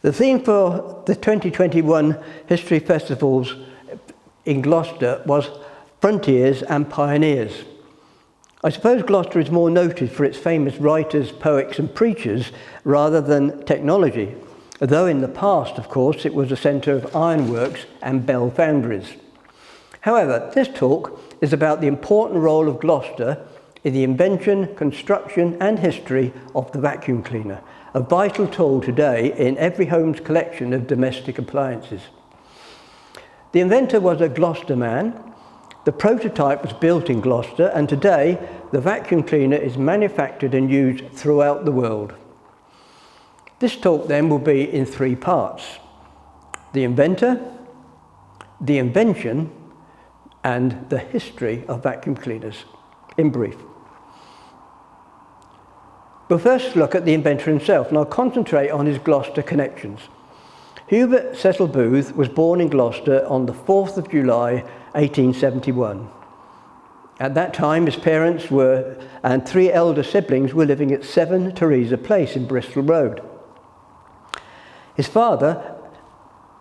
The theme for the 2021 History Festivals in Gloucester was Frontiers and Pioneers. I suppose Gloucester is more noted for its famous writers, poets and preachers rather than technology, though in the past, of course, it was a centre of ironworks and bell foundries. However, this talk is about the important role of Gloucester in the invention, construction and history of the vacuum cleaner, a vital tool today in every home's collection of domestic appliances. The inventor was a Gloucester man. The prototype was built in Gloucester, and today the vacuum cleaner is manufactured and used throughout the world. This talk then will be in three parts: the inventor, the invention, and the history of vacuum cleaners, in brief. We'll first look at the inventor himself, and I'll concentrate on his Gloucester connections. Hubert Cecil Booth was born in Gloucester on the 4th of July 1871. At that time, his parents and three elder siblings were living at 7 Theresa Place in Bristol Road. His father,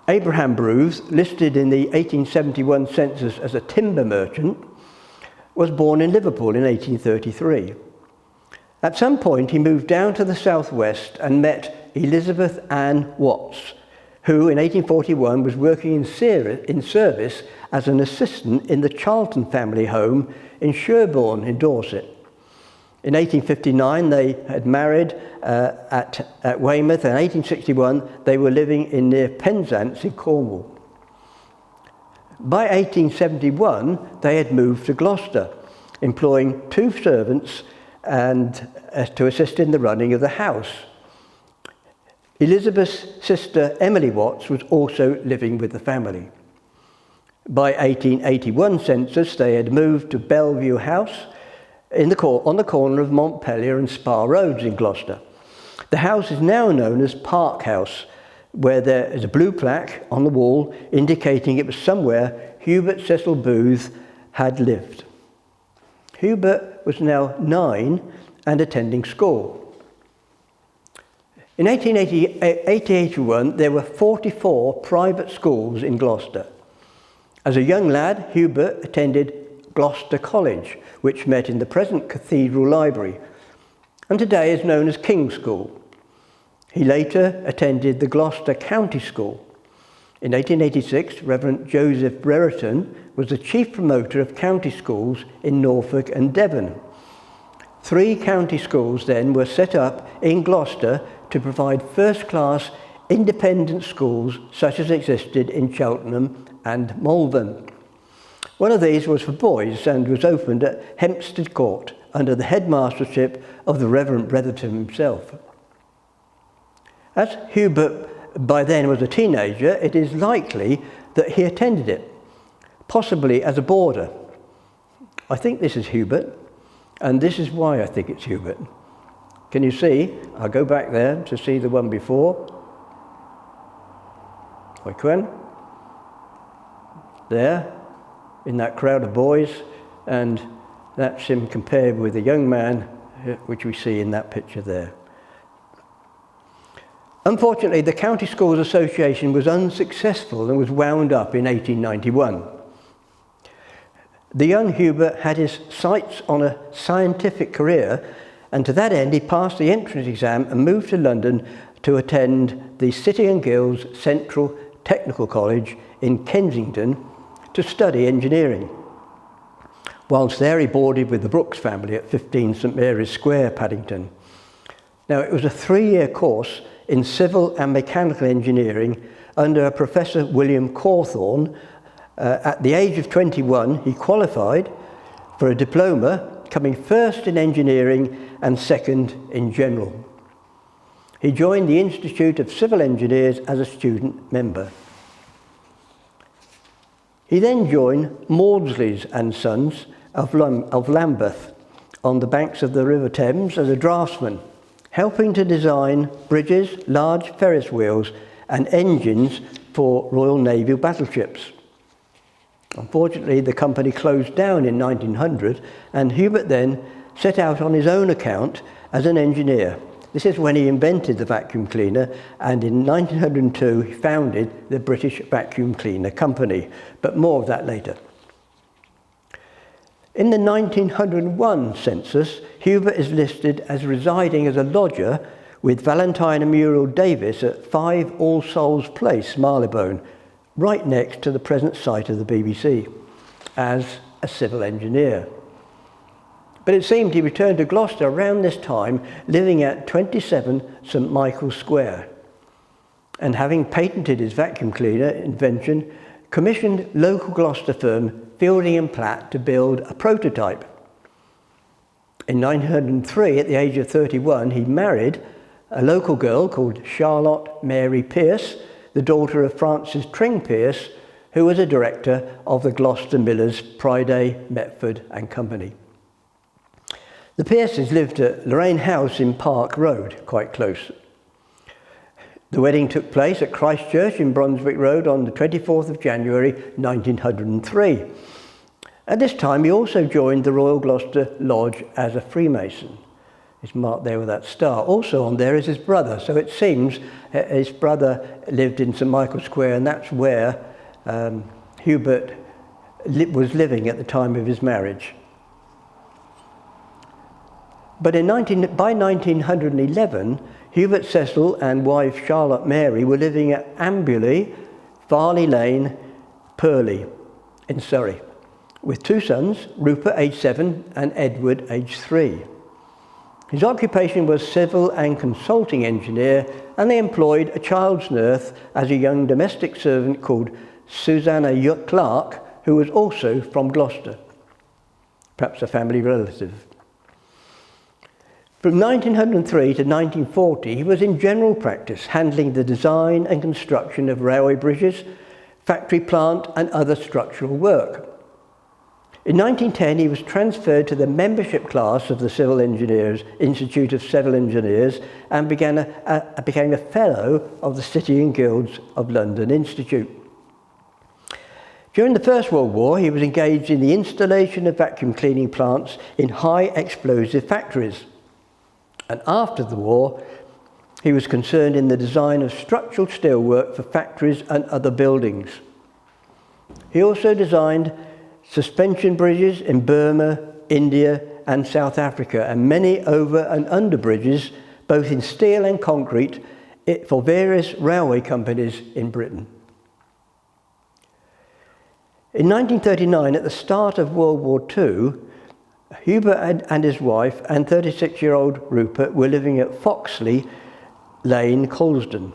Abraham Booth, listed in the 1871 census as a timber merchant, was born in Liverpool in 1833. At some point, he moved down to the southwest and met Elizabeth Ann Watts, who in 1841 was working in service as an assistant in the Charlton family home in Sherborne in Dorset. In 1859 they had married at Weymouth, and in 1861 they were living in near Penzance in Cornwall. By 1871 they had moved to Gloucester, employing 2 servants and to assist in the running of the house. Elizabeth's sister Emily Watts was also living with the family. By 1881 census, they had moved to Bellevue House on the corner of Montpellier and Spa Roads in Gloucester. The house is now known as Park House, where there is a blue plaque on the wall indicating it was somewhere Hubert Cecil Booth had lived. Hubert was now 9 and attending school. In 1881, there were 44 private schools in Gloucester. As a young lad, Hubert attended Gloucester College, which met in the present Cathedral Library, and today is known as King's School. He later attended the Gloucester County School. In 1886, Reverend Joseph Brereton was the chief promoter of county schools in Norfolk and Devon. 3 county schools then were set up in Gloucester to provide first-class independent schools such as existed in Cheltenham and Malvern. One of these was for boys and was opened at Hempstead Court under the headmastership of the Reverend Brereton himself. As Hubert by then was a teenager, it is likely that he attended it, possibly as a boarder. I think this is Hubert, and this is why I think it's Hubert. Can you see? I'll go back there to see the one before. There, in that crowd of boys, and that's him compared with the young man which we see in that picture there. Unfortunately, the County Schools Association was unsuccessful and was wound up in 1891. The young Hubert had his sights on a scientific career, and to that end he passed the entrance exam and moved to London to attend the City and Guilds Central Technical College in Kensington to study engineering. Whilst there, he boarded with the Brooks family at 15 St Mary's Square, Paddington. Now, it was a 3-year course in civil and mechanical engineering under Professor William Cawthorne. At the age of 21, he qualified for a diploma, coming first in engineering and second in general. He joined the Institute of Civil Engineers as a student member. He then joined Maudsley's and Sons of Lambeth on the banks of the River Thames as a draftsman, helping to design bridges, large Ferris wheels and engines for Royal Navy battleships. Unfortunately, the company closed down in 1900, and Hubert then set out on his own account as an engineer, This is when he invented the vacuum cleaner, and in 1902 he founded the British Vacuum Cleaner Company, but more of that later. In the 1901 census, Hubert is listed as residing as a lodger with Valentine and Muriel Davis at 5 All Souls Place, Marylebone, right next to the present site of the BBC, as a civil engineer. But it seemed he returned to Gloucester around this time, living at 27 St Michael's Square, and having patented his vacuum cleaner invention, commissioned local Gloucester firm Fielding and Platt to build a prototype. In 1903, at the age of 31, he married a local girl called Charlotte Mary Pearce, the daughter of Francis Tring Pearce, who was a director of the Gloucester Millers, Priday, Metford and Company. The Pearces lived at Lorraine House in Park Road, quite close. The wedding took place at Christ Church in Brunswick Road on the 24th of January 1903. At this time he also joined the Royal Gloucester Lodge as a Freemason. It's marked there with that star. Also on there is his brother, so it seems his brother lived in St Michael's Square, and that's where Hubert was living at the time of his marriage. But by 1911, Hubert Cecil and wife Charlotte Mary were living at Ambuley, Farley Lane, Purley in Surrey, with 2 sons, Rupert, aged 7, and Edward, aged 3. His occupation was civil and consulting engineer, and they employed a child's nurse as a young domestic servant called Susanna Clark, who was also from Gloucester, perhaps a family relative. From 1903 to 1940, he was in general practice, handling the design and construction of railway bridges, factory plant and other structural work. In 1910, he was transferred to the membership class of the Civil Engineers Institute of Civil Engineers and became a fellow of the City and Guilds of London Institute. During the First World War, he was engaged in the installation of vacuum cleaning plants in high explosive factories. And after the war, he was concerned in the design of structural steelwork for factories and other buildings. He also designed suspension bridges in Burma, India and South Africa, and many over and under bridges, both in steel and concrete, for various railway companies in Britain. In 1939, at the start of World War II, Hubert and his wife and 36-year-old Rupert were living at Foxley Lane, Colston.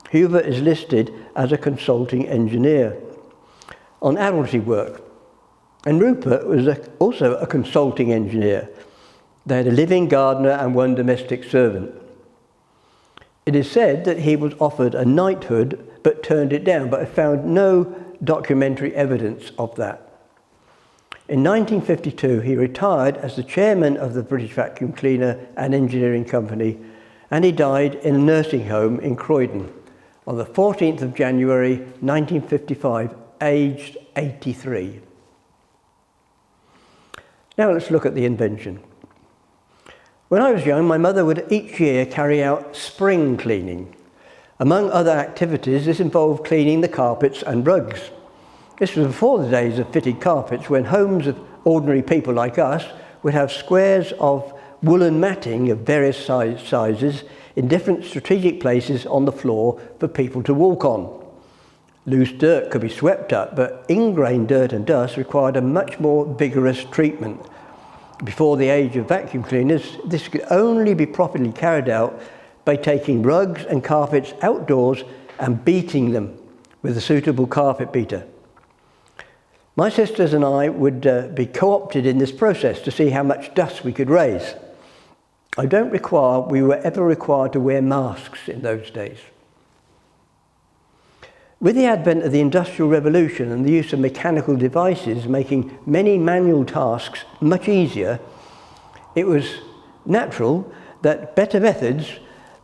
Hubert is listed as a consulting engineer on admiralty work, and Rupert was also a consulting engineer. They had a living gardener and 1 domestic servant. It is said that he was offered a knighthood but turned it down, but I found no documentary evidence of that. In 1952, he retired as the chairman of the British Vacuum Cleaner and Engineering Company, and he died in a nursing home in Croydon on the 14th of January 1955, aged 83. Now let's look at the invention. When I was young, my mother would each year carry out spring cleaning. Among other activities, this involved cleaning the carpets and rugs. This was before the days of fitted carpets, when homes of ordinary people like us would have squares of woolen matting of various sizes in different strategic places on the floor for people to walk on. Loose dirt could be swept up, but ingrained dirt and dust required a much more vigorous treatment. Before the age of vacuum cleaners, this could only be properly carried out by taking rugs and carpets outdoors and beating them with a suitable carpet beater. My sisters and I would be co-opted in this process to see how much dust we could raise. I don't recall we were ever required to wear masks in those days. With the advent of the Industrial Revolution and the use of mechanical devices making many manual tasks much easier, it was natural that better methods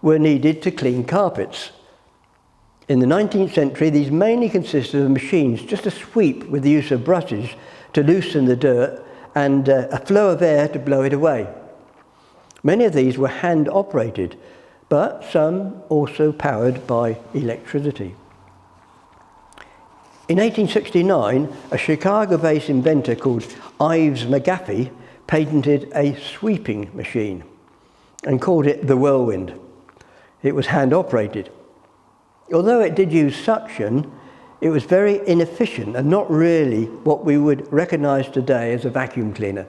were needed to clean carpets. In the 19th century, these mainly consisted of machines just to sweep with the use of brushes to loosen the dirt and a flow of air to blow it away. Many of these were hand operated, but some also powered by electricity. In 1869, a Chicago-based inventor called Ives McGaffey patented a sweeping machine and called it the Whirlwind. It was hand operated. Although it did use suction, it was very inefficient and not really what we would recognize today as a vacuum cleaner.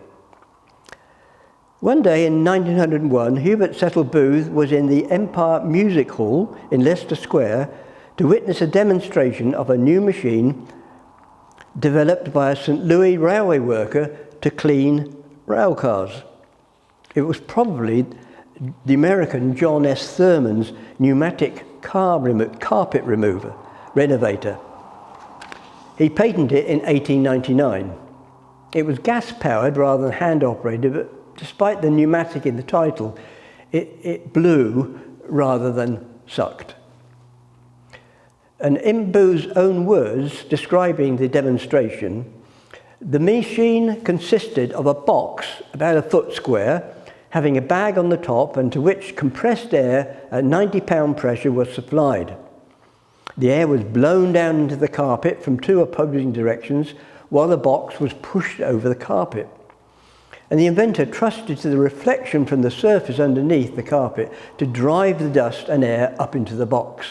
One day in 1901, Hubert Cecil Booth was in the Empire Music Hall in Leicester Square to witness a demonstration of a new machine developed by a St. Louis railway worker to clean rail cars. It was probably the American John S. Thurman's pneumatic carpet renovator. He patented it in 1899. It was gas-powered rather than hand-operated, but despite the pneumatic in the title, it blew rather than sucked. And in Booth's own words, describing the demonstration, the machine consisted of a box about a foot square, having a bag on the top and to which compressed air at 90-pound pressure was supplied. The air was blown down into the carpet from two opposing directions while the box was pushed over the carpet. And the inventor trusted to the reflection from the surface underneath the carpet to drive the dust and air up into the box.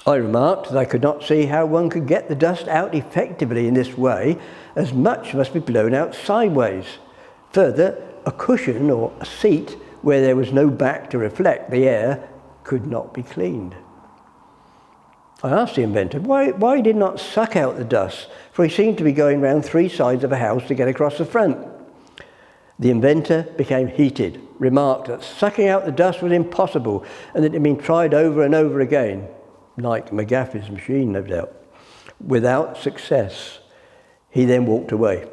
I remarked that I could not see how one could get the dust out effectively in this way, as much must be blown out sideways. Further, a cushion or a seat where there was no back to reflect the air could not be cleaned. I asked the inventor why he did not suck out the dust, for he seemed to be going round three sides of a house to get across the front. The inventor became heated, remarked that sucking out the dust was impossible and that it had been tried over and over again, like McGaffey's machine, no doubt, without success. He then walked away.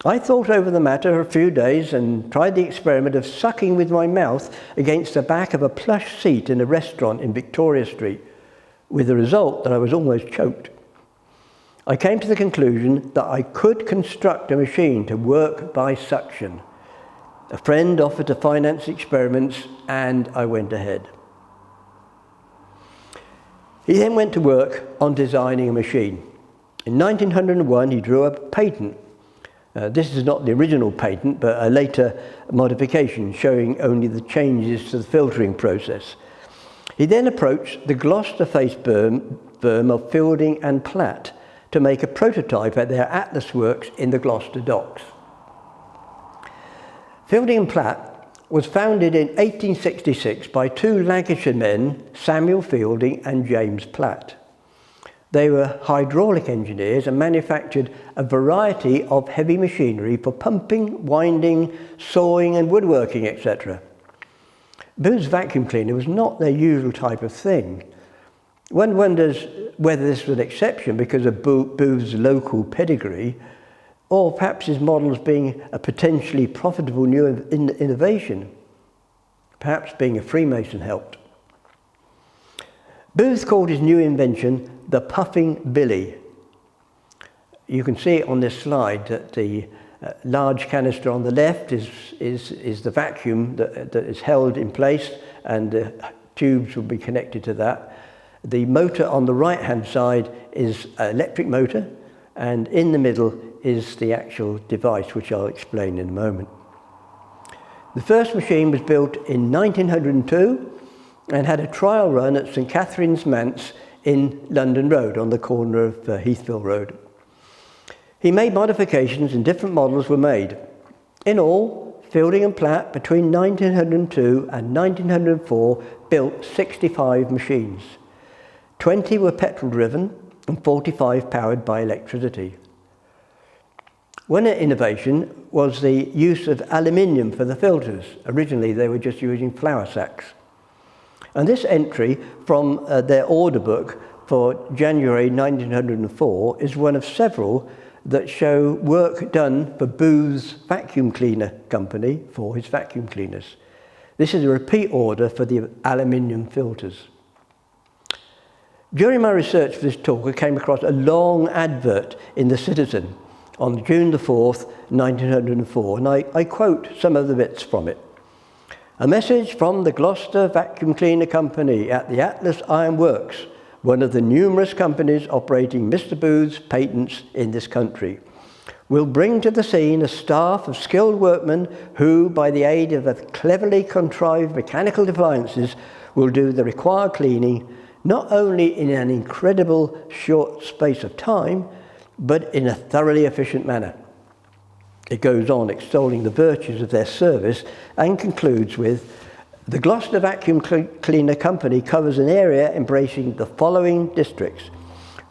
I thought over the matter for a few days and tried the experiment of sucking with my mouth against the back of a plush seat in a restaurant in Victoria Street, with the result that I was almost choked. I came to the conclusion that I could construct a machine to work by suction. A friend offered to finance the experiments and I went ahead. He then went to work on designing a machine. In 1901, he drew up a patent. This is not the original patent, but a later modification showing only the changes to the filtering process. He then approached the Gloucester-based firm of Fielding and Platt to make a prototype at their Atlas works in the Gloucester docks. Fielding and Platt was founded in 1866 by two Lancashire men, Samuel Fielding and James Platt. They were hydraulic engineers and manufactured a variety of heavy machinery for pumping, winding, sawing and woodworking, etc. Booth's vacuum cleaner was not their usual type of thing. One wonders whether this was an exception because of Booth's local pedigree, or perhaps his models being a potentially profitable new innovation. Perhaps being a Freemason helped. Booth called his new invention the Puffing Billy. You can see on this slide that the large canister on the left is the vacuum that is held in place, and the tubes will be connected to that. The motor on the right-hand side is an electric motor, and in the middle is the actual device, which I'll explain in a moment. The first machine was built in 1902 and had a trial run at St Catherine's Manse in London Road, on the corner of Heathville Road. He made modifications and different models were made. In all, Fielding and Platt between 1902 and 1904 built 65 machines. 20 were petrol driven and 45 powered by electricity. One innovation was the use of aluminium for the filters. Originally they were just using flour sacks. And this entry from their order book for January 1904 is one of several that show work done for Booth's vacuum cleaner company for his vacuum cleaners. This is a repeat order for the aluminium filters. During my research for this talk, I came across a long advert in The Citizen on June the 4th, 1904, and I quote some of the bits from it. A message from the Gloucester Vacuum Cleaner Company at the Atlas Iron Works, one of the numerous companies operating Mr. Booth's patents in this country, will bring to the scene a staff of skilled workmen who, by the aid of cleverly contrived mechanical appliances, will do the required cleaning, not only in an incredible short space of time, but in a thoroughly efficient manner. It goes on extolling the virtues of their service and concludes with, the Gloucester Vacuum Cleaner Company covers an area embracing the following districts: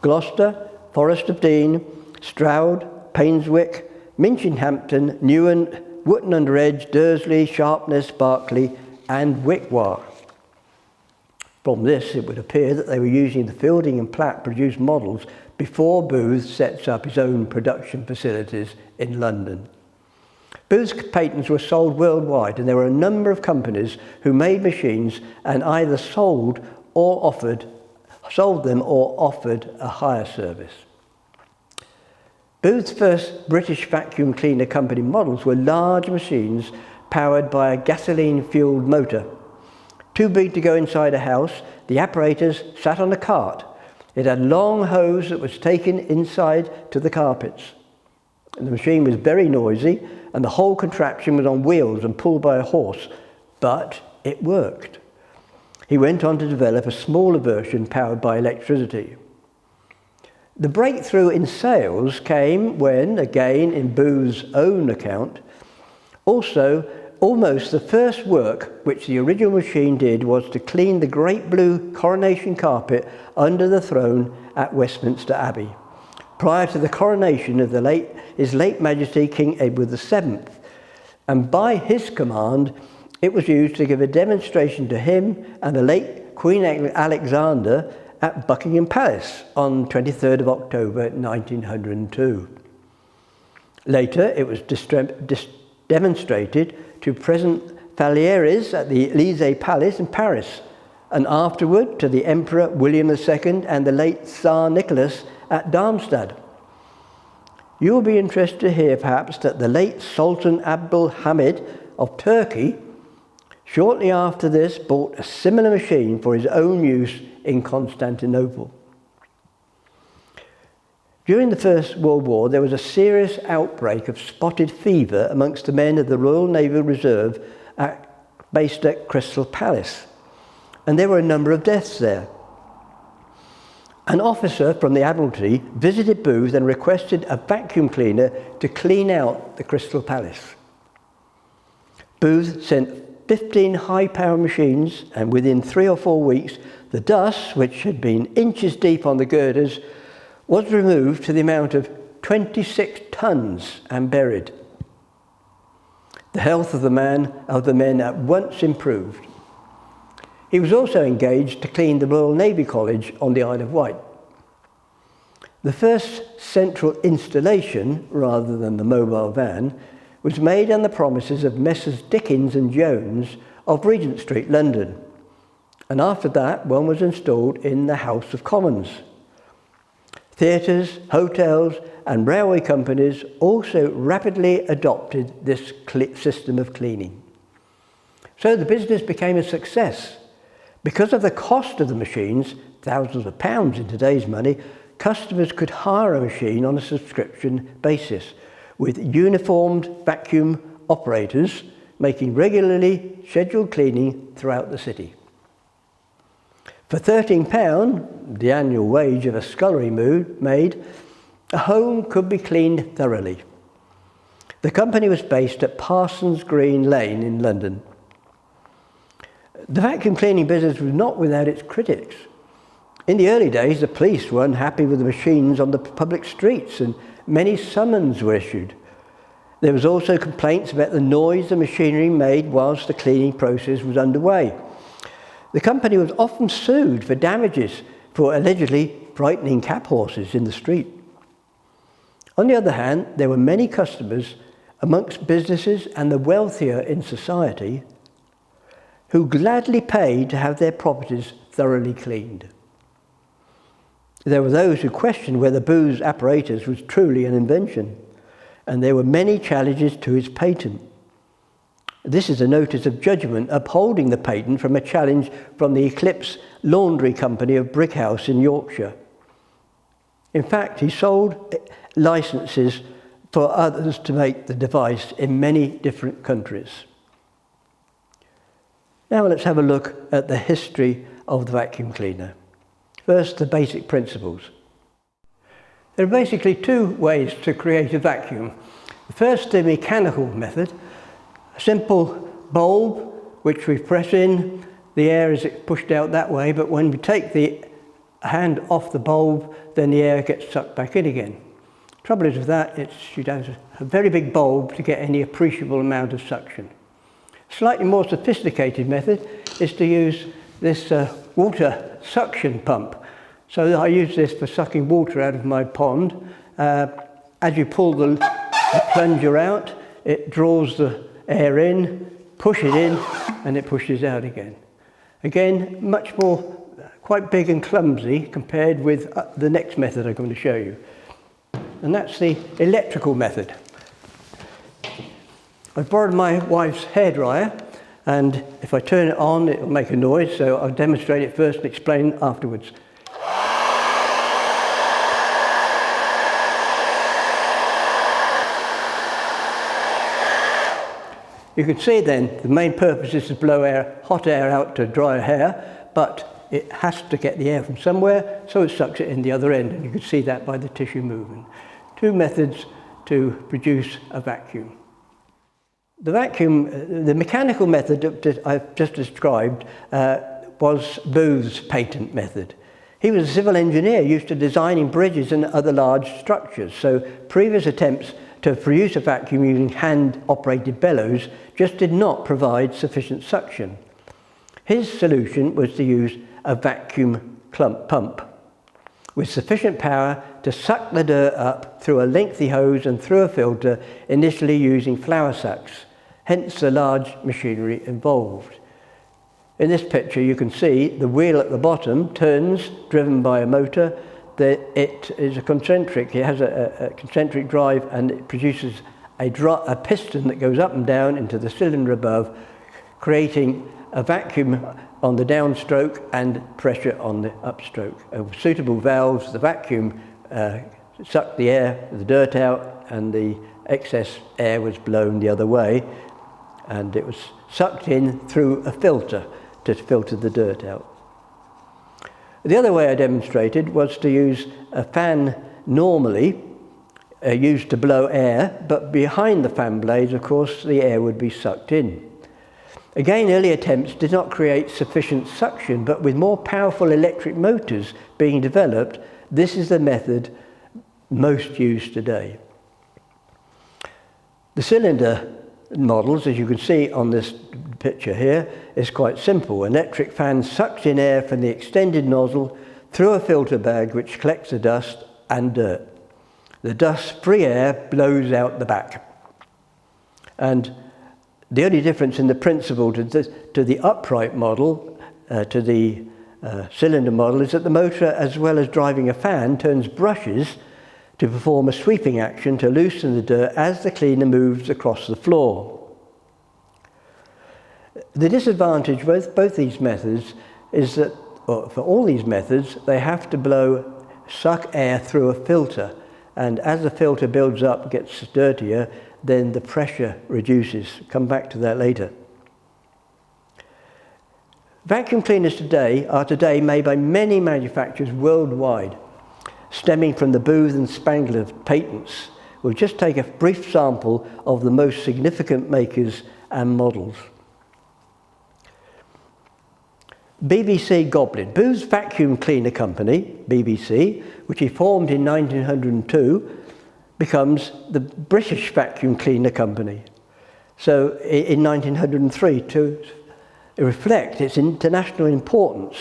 Gloucester, Forest of Dean, Stroud, Painswick, Minchinhampton, Newark, Wootton-under-Edge, Dursley, Sharpness, Berkeley and Wickwar. From this, it would appear that they were using the Fielding and Platt produced models before Booth sets up his own production facilities in London. Booth's patents were sold worldwide, and there were a number of companies who made machines and either sold them or offered a hire service. Booth's first British vacuum cleaner company models were large machines powered by a gasoline-fueled motor. Too big to go inside a house, the apparatus sat on a cart. It had a long hose that was taken inside to the carpets. The machine was very noisy, and the whole contraption was on wheels and pulled by a horse, but it worked. He went on to develop a smaller version powered by electricity. The breakthrough in sales came when, again in Booth's own account, almost the first work which the original machine did was to clean the great blue coronation carpet under the throne at Westminster Abbey, prior to the coronation of His late Majesty King Edward VII, and by his command it was used to give a demonstration to him and the late Queen Alexander at Buckingham Palace on 23rd of October 1902. Later it was demonstrated to present Falières at the Élysée Palace in Paris, and afterward to the Emperor William II and the late Tsar Nicholas at Darmstadt. You will be interested to hear perhaps that the late Sultan Abdul Hamid of Turkey shortly after this bought a similar machine for his own use in Constantinople. During the First World War, there was a serious outbreak of spotted fever amongst the men of the Royal Naval Reserve based at Crystal Palace, and there were a number of deaths there. An officer from the Admiralty visited Booth and requested a vacuum cleaner to clean out the Crystal Palace. Booth sent 15 high-power machines, and within 3 or 4 weeks, the dust, which had been inches deep on the girders, was removed to the amount of 26 tons and buried. The health of the men at once improved. He was also engaged to clean the Royal Navy College on the Isle of Wight. The first central installation, rather than the mobile van, was made on the promises of Messrs. Dickens and Jones of Regent Street, London. And after that, one was installed in the House of Commons. Theatres, hotels and railway companies also rapidly adopted this system of cleaning. So the business became a success. Because of the cost of the machines, thousands of pounds in today's money, customers could hire a machine on a subscription basis, with uniformed vacuum operators making regularly scheduled cleaning throughout the city. For £13, the annual wage of a scullery maid, a home could be cleaned thoroughly. The company was based at Parsons Green Lane in London. The vacuum cleaning business was not without its critics. In the early days, the police were unhappy with the machines on the public streets, and many summons were issued. There was also complaints about the noise the machinery made whilst the cleaning process was underway. The company was often sued for damages for allegedly frightening cab horses in the street. On the other hand, there were many customers amongst businesses and the wealthier in society who gladly paid to have their properties thoroughly cleaned. There were those who questioned whether Booth's apparatus was truly an invention. and there were many challenges to his patent. This is a notice of judgment upholding the patent from a challenge from the Eclipse Laundry Company of Brickhouse in Yorkshire. In fact, he sold licenses for others to make the device in many different countries. Now let's have a look at the history of the vacuum cleaner. First, the basic principles. There are basically two ways to create a vacuum. First, the mechanical method. A simple bulb which we press in, the air is pushed out that way, but when we take the hand off the bulb, then the air gets sucked back in again. Trouble is with that, you'd have a very big bulb to get any appreciable amount of suction. Slightly more sophisticated method is to use this water suction pump. So I use this for sucking water out of my pond. As you pull the plunger out, it draws the air in, push it in, and it pushes out again. Again, much more, quite big and clumsy compared with the next method I'm going to show you. And that's the electrical method. I've borrowed my wife's hairdryer, and if I turn it on, it'll make a noise, so I'll demonstrate it first and explain afterwards. You can see then the main purpose is to blow air, hot air out to dry hair, but it has to get the air from somewhere, so it sucks it in the other end, and you can see that by the tissue movement. Two methods to produce a vacuum. The mechanical method that I've just described was Booth's patent method. He was a civil engineer used to designing bridges and other large structures, so previous attempts to produce a vacuum using hand-operated bellows just did not provide sufficient suction. His solution was to use a vacuum pump with sufficient power to suck the dirt up through a lengthy hose and through a filter, initially using flour sacks, hence the large machinery involved. In this picture you can see the wheel at the bottom turns, driven by a motor. It is a concentric, it has a concentric drive, and it produces a piston that goes up and down into the cylinder above, creating a vacuum on the downstroke and pressure on the upstroke. With suitable valves, the vacuum sucked the air, the dirt out, and the excess air was blown the other way, and it was sucked in through a filter to filter the dirt out. The other way I demonstrated was to use a fan normally used to blow air, but behind the fan blades, of course, the air would be sucked in. Again, early attempts did not create sufficient suction, but with more powerful electric motors being developed, this is the method most used today. The cylinder models, as you can see on this picture here, is quite simple. An electric fan sucks in air from the extended nozzle through a filter bag which collects the dust and dirt. The dust-free air blows out the back. And the only difference in the principle to the upright model, to the cylinder model, is that the motor, as well as driving a fan, turns brushes to perform a sweeping action to loosen the dirt as the cleaner moves across the floor. The disadvantage with both these methods is that, for all these methods, they have to suck air through a filter, and as the filter builds up, gets dirtier, then the pressure reduces. Come back to that later. Vacuum cleaners are today made by many manufacturers worldwide, stemming from the Booth and Spangler patents. We'll just take a brief sample of the most significant makers and models. BBC Goblin. Booth's vacuum cleaner company, BBC, which he formed in 1902, becomes the British vacuum cleaner company. So in 1903, to reflect its international importance,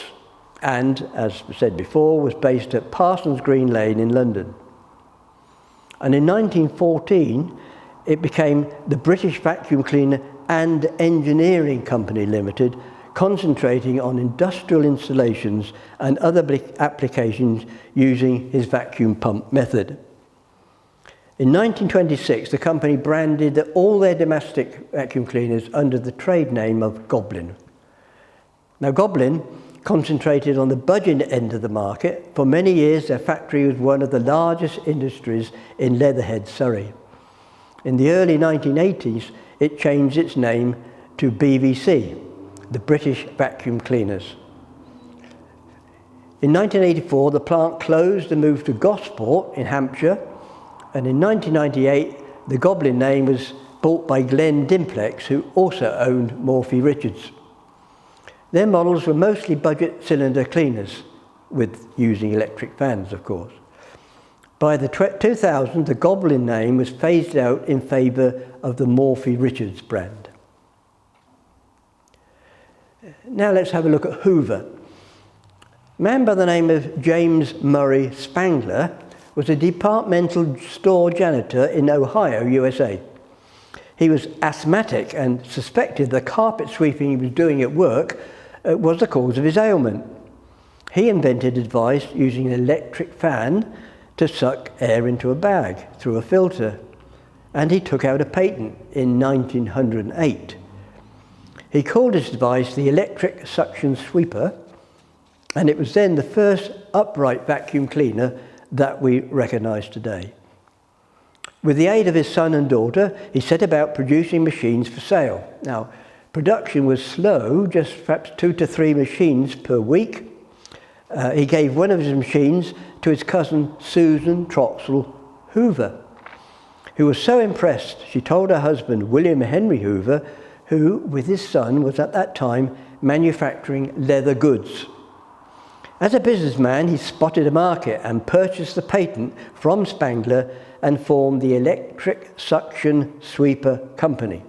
and, as said before, was based at Parsons Green Lane in London. And in 1914, it became the British Vacuum Cleaner and Engineering Company Limited, concentrating on industrial installations and other applications using his vacuum pump method. In 1926, the company branded all their domestic vacuum cleaners under the trade name of Goblin. Now, Goblin concentrated on the budget end of the market. For many years, their factory was one of the largest industries in Leatherhead, Surrey. In the early 1980s, it changed its name to BVC, the British Vacuum Cleaners. In 1984, the plant closed and moved to Gosport in Hampshire, and in 1998, the Goblin name was bought by Glenn Dimplex, who also owned Morphy Richards. Their models were mostly budget cylinder cleaners, with using electric fans, of course. By the 2000, the Goblin name was phased out in favour of the Morphy Richards brand. Now let's have a look at Hoover. A man by the name of James Murray Spangler was a departmental store janitor in Ohio, USA. He was asthmatic and suspected the carpet sweeping he was doing at work was the cause of his ailment. He invented a device using an electric fan to suck air into a bag through a filter, and he took out a patent in 1908. He called his device the electric suction sweeper, and it was then the first upright vacuum cleaner that we recognise today. With the aid of his son and daughter, he set about producing machines for sale. Now, production was slow, just perhaps 2 to 3 machines per week. He gave one of his machines to his cousin Susan Troxell Hoover, who was so impressed she told her husband William Henry Hoover, who with his son was at that time manufacturing leather goods. As a businessman, he spotted a market and purchased the patent from Spangler and formed the Electric Suction Sweeper Company,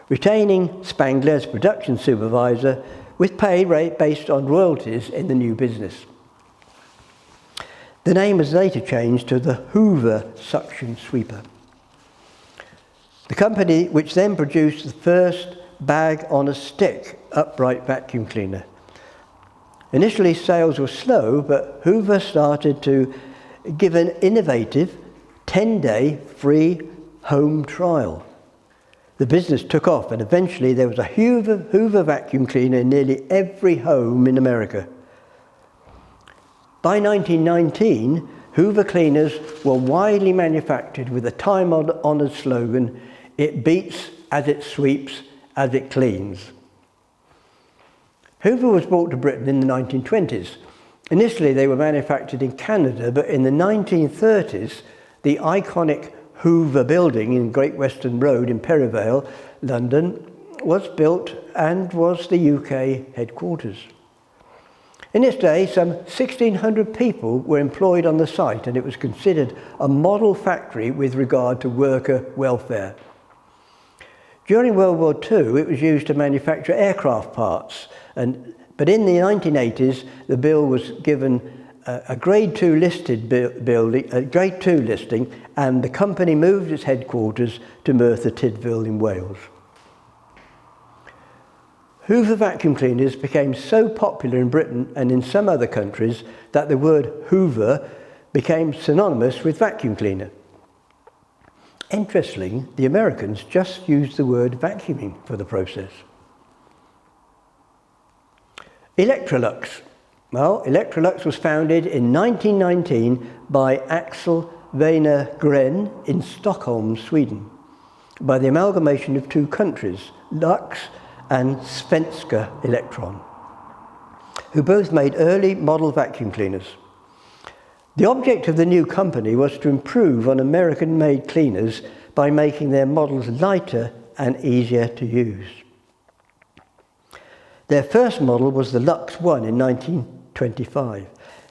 retaining Spangler as production supervisor with pay rate based on royalties in the new business. The name was later changed to the Hoover Suction Sweeper. The company which then produced the first bag-on-a-stick upright vacuum cleaner. Initially, sales were slow, but Hoover started to give an innovative 10-day free home trial. The business took off, and eventually there was a Hoover vacuum cleaner in nearly every home in America. By 1919, Hoover cleaners were widely manufactured with a time-honoured slogan, "It beats as it sweeps as it cleans." Hoover was brought to Britain in the 1920s. Initially, they were manufactured in Canada, but in the 1930s, the iconic Hoover building in Great Western Road in Perivale, London, was built and was the UK headquarters. In its day, some 1,600 people were employed on the site, and it was considered a model factory with regard to worker welfare. During World War II, it was used to manufacture aircraft parts, but in the 1980s, the bill was given a Grade 2 listing, and the company moved its headquarters to Merthyr Tydfil in Wales. Hoover vacuum cleaners became so popular in Britain and in some other countries that the word Hoover became synonymous with vacuum cleaner. Interestingly, the Americans just used the word vacuuming for the process. Electrolux. Well, Electrolux was founded in 1919 by Axel Wenner-Gren in Stockholm, Sweden, by the amalgamation of 2 countries, Lux and Svenska Electron, who both made early model vacuum cleaners. The object of the new company was to improve on American-made cleaners by making their models lighter and easier to use. Their first model was the Lux 1 in 1925.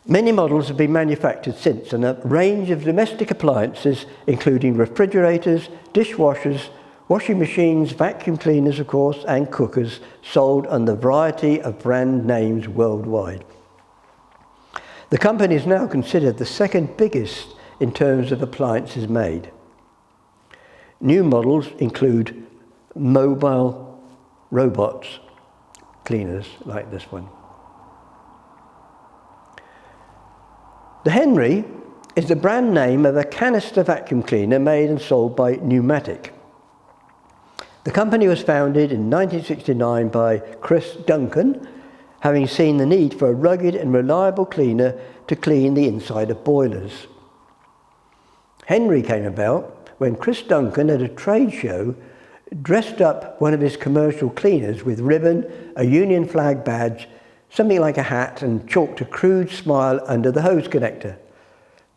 Many models have been manufactured since, and a range of domestic appliances, including refrigerators, dishwashers, washing machines, vacuum cleaners, of course, and cookers, sold under a variety of brand names worldwide. The company is now considered the second biggest in terms of appliances made. New models include mobile robots cleaners like this one. The Henry is the brand name of a canister vacuum cleaner made and sold by Pneumatic. The company was founded in 1969 by Chris Duncan, having seen the need for a rugged and reliable cleaner to clean the inside of boilers. Henry came about when Chris Duncan at a trade show dressed up one of his commercial cleaners with ribbon, a Union flag badge, something like a hat, and chalked a crude smile under the hose connector.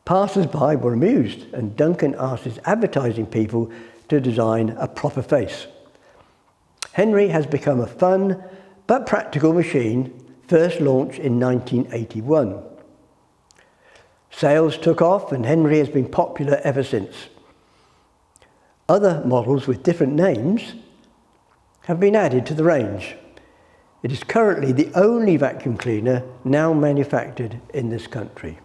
Passers-by were amused, and Duncan asked his advertising people to design a proper face. Henry has become a fun but practical machine, first launched in 1981. Sales took off, and Henry has been popular ever since. Other models with different names have been added to the range. It is currently the only vacuum cleaner now manufactured in this country.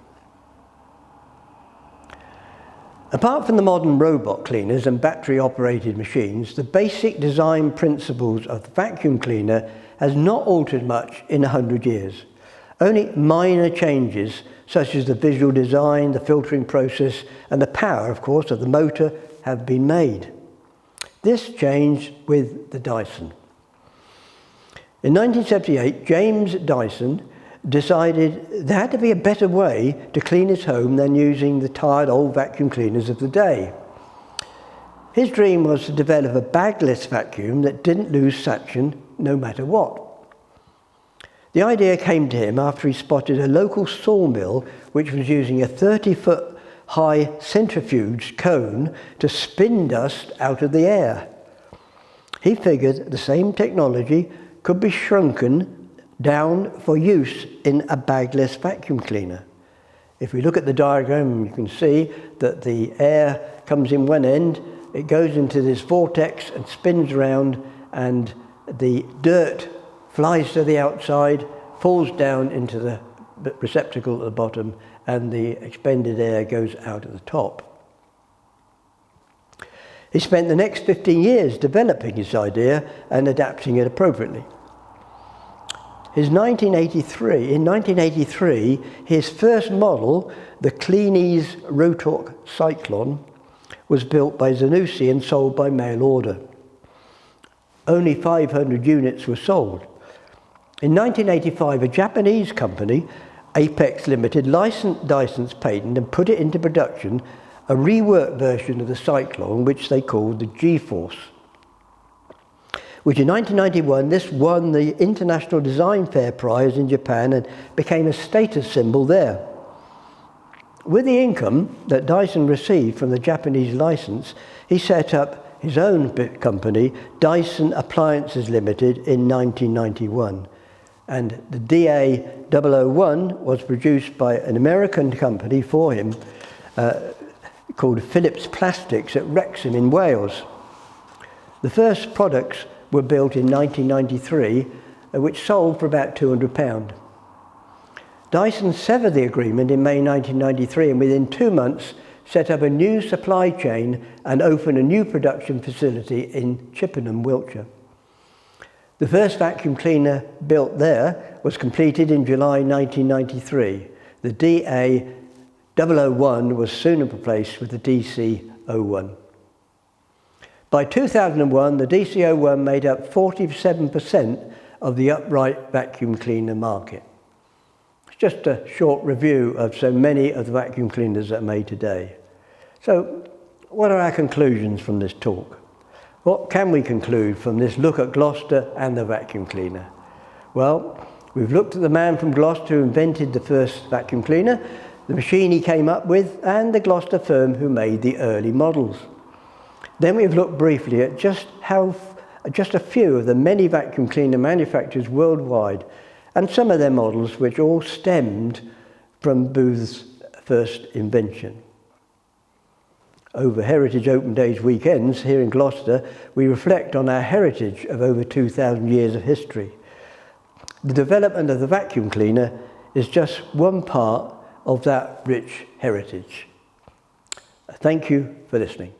Apart from the modern robot cleaners and battery-operated machines, the basic design principles of the vacuum cleaner has not altered much in 100 years. Only minor changes, such as the visual design, the filtering process, and the power, of course, of the motor, have been made. This changed with the Dyson. In 1978, James Dyson decided there had to be a better way to clean his home than using the tired old vacuum cleaners of the day. His dream was to develop a bagless vacuum that didn't lose suction no matter what. The idea came to him after he spotted a local sawmill which was using a 30-foot high centrifuge cone to spin dust out of the air. He figured the same technology could be shrunken down for use in a bagless vacuum cleaner. If we look at the diagram, you can see that the air comes in one end, it goes into this vortex and spins around, and the dirt flies to the outside, falls down into the receptacle at the bottom, and the expended air goes out at the top. He spent the next 15 years developing his idea and adapting it appropriately. In 1983, his first model, the Cleanese Rotork Cyclone, was built by Zanussi and sold by mail order. Only 500 units were sold. In 1985, a Japanese company, Apex Limited, licensed Dyson's patent and put it into production, a reworked version of the Cyclone, which they called the G-Force. Which in 1991, this won the International Design Fair Prize in Japan and became a status symbol there. With the income that Dyson received from the Japanese license, he set up his own company, Dyson Appliances Limited, in 1991. And the DA001 was produced by an American company for him called Phillips Plastics at Wrexham in Wales. The first products were built in 1993, which sold for about £200. Dyson severed the agreement in May 1993, and within 2 months set up a new supply chain and opened a new production facility in Chippenham, Wiltshire. The first vacuum cleaner built there was completed in July 1993. The DA001 was soon replaced with the DC01. By 2001, the DC01 made up 47% of the upright vacuum cleaner market. It's just a short review of so many of the vacuum cleaners that are made today. So, what are our conclusions from this talk? What can we conclude from this look at Gloucester and the vacuum cleaner? Well, we've looked at the man from Gloucester who invented the first vacuum cleaner, the machine he came up with, and the Gloucester firm who made the early models. Then we've looked briefly at just a few of the many vacuum cleaner manufacturers worldwide, and some of their models which all stemmed from Booth's first invention. Over Heritage Open Days weekends here in Gloucester, we reflect on our heritage of over 2,000 years of history. The development of the vacuum cleaner is just one part of that rich heritage. Thank you for listening.